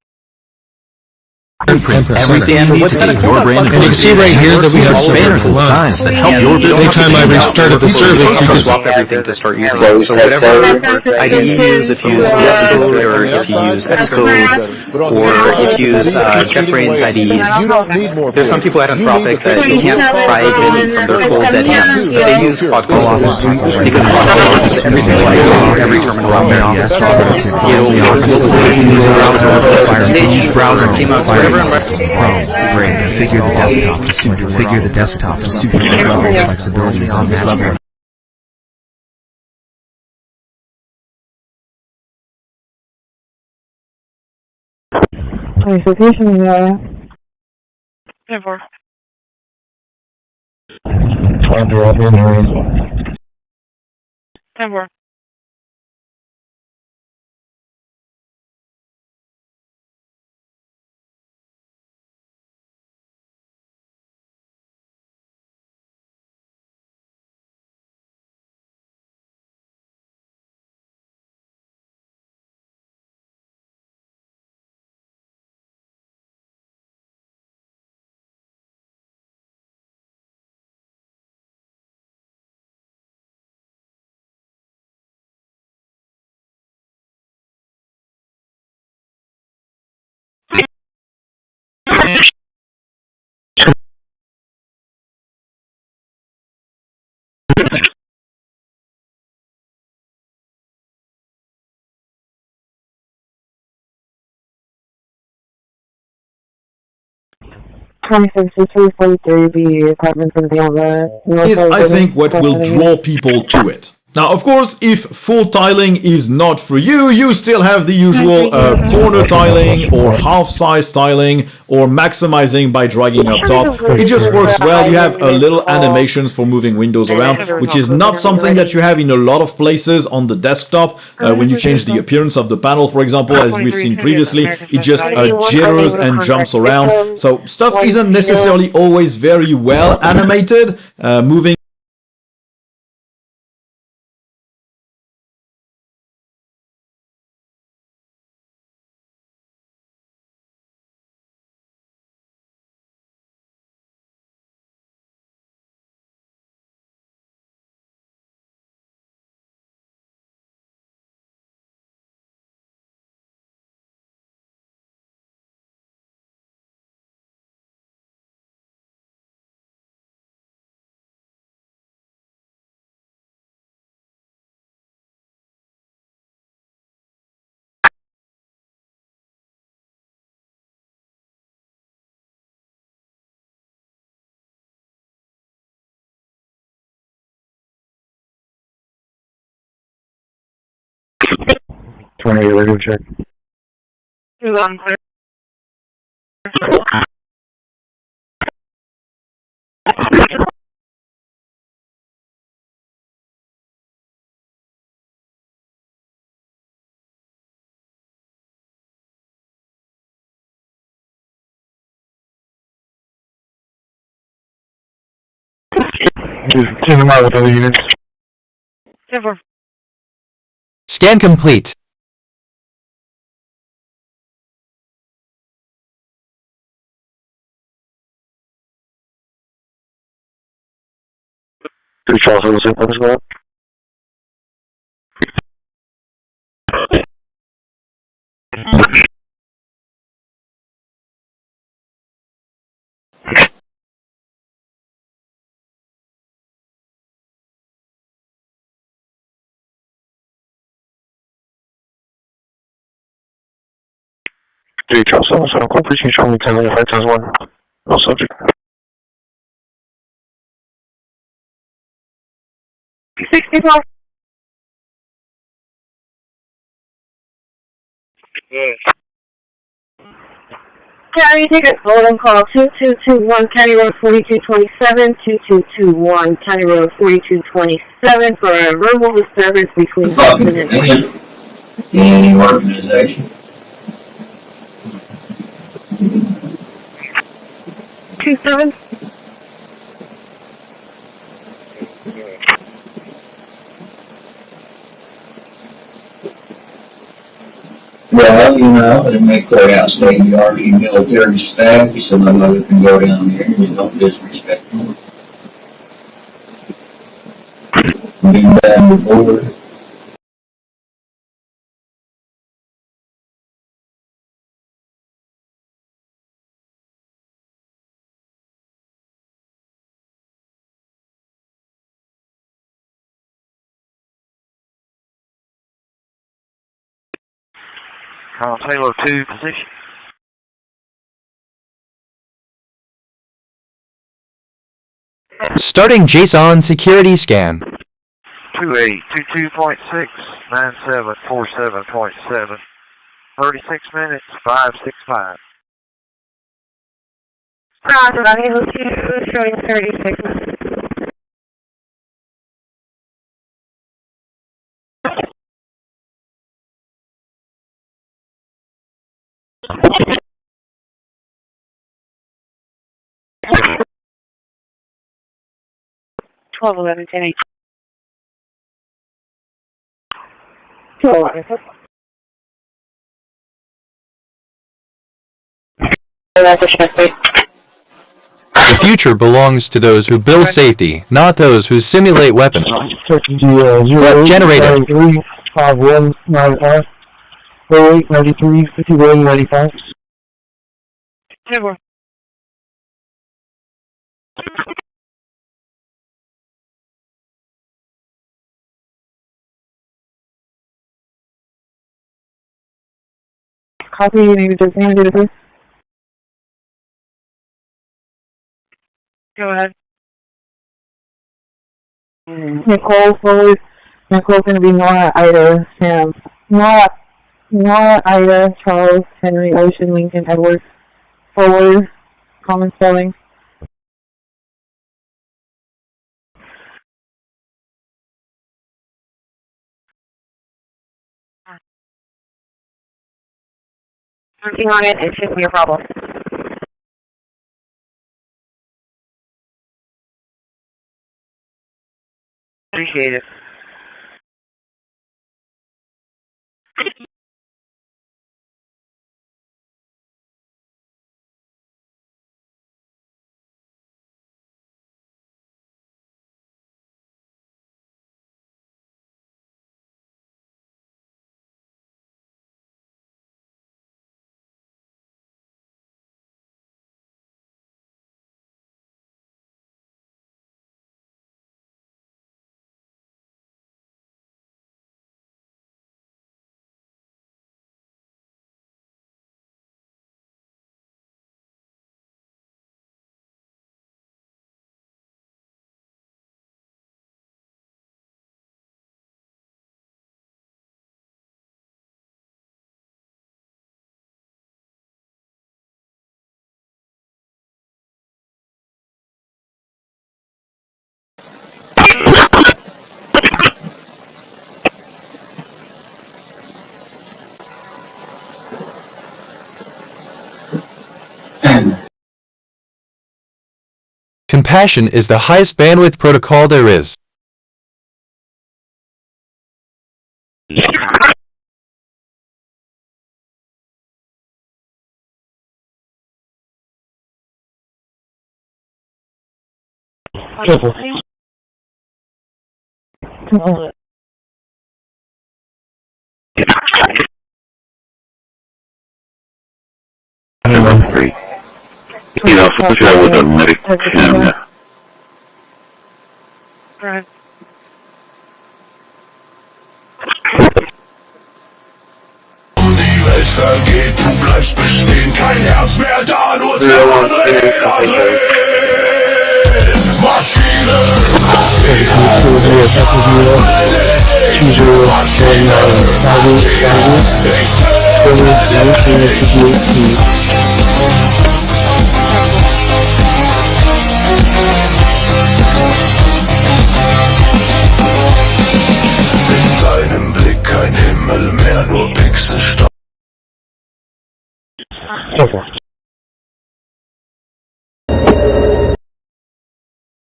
Everything needs to be your brand. And you can see right here that we have spanners and signs that help your business. Anytime I restarted the service, you can swap everything to start using it. So whatever IDE you use, if you use VS Code, or if you use Xcode, or if you use JetBrains IDEs, there's some people at Anthropic that you can't try again from their cold dead hands, but they use Quadcode because Quadcode is everything like every terminal out there. Sage browser came out to Great. Configure the desktop to suit this level of flexibility on this level. Association area. 10-4. Under other areas. 10-4. I think what will draw people to it Now, of course, if full tiling is not for you, you still have the usual corner tiling or half-size tiling or maximizing by dragging up top. It just works well. You have a little animations for moving windows around, which is not something that you have in a lot of places on the desktop. When you change the appearance of the panel, for example, as we've seen previously, it just jitters and jumps around. So stuff isn't necessarily always very well animated. Moving Radio check. With other units. Scan complete. Charles, on the same place as well. Charles, on the Corpus, you show me 10 minutes, 5 times 1. No subject. 64. County ticket, Golden call 2221, County Road 4227, 2221, County Road 4227 for a verbal disturbance between husband and wife. Any organization. 27. Well, you know, it may clear out state yard military staff, so my mother can go down there and you don't disrespect them. Been done before. Taylor 2 position. Starting JSON security scan. 2822.6, 9747.7, 36 minutes, 565. Roger, I'm able to showing 36 minutes. Twelve 11 10 8. 12 The future belongs to those who build safety, not those who simulate weapons. Threat generated. 5195, 0893, 5195. Copy, you need to just hand it over. Go ahead. Nicole, forward Nicole's going to be Nora, Ida, Sam. Nora, Ida, Charles, Henry, Ocean, Lincoln, Edward, forward, common spelling. Working on it and fix your problem. Appreciate it. Compassion is the highest bandwidth protocol there is. You know, social with a medic and Right. Vergeht, du bleibst bestehen, kein Herz mehr da, nur Zerandrehen. Maschine, in seinem Blick kein Himmel mehr, nur Pixelstaub.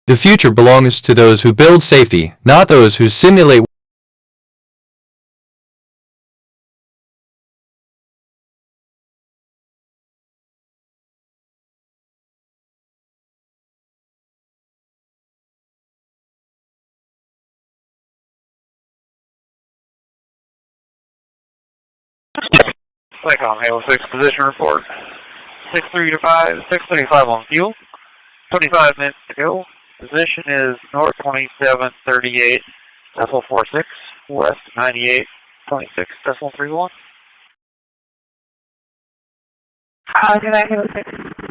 The future belongs to those who build safety, not those who simulate. Cyclone, Halo 6 position report. 635 on fuel. 25 minutes to go. Position is north 2738, decimal 46, west 98.6, decimal 31. Good night, Halo 6.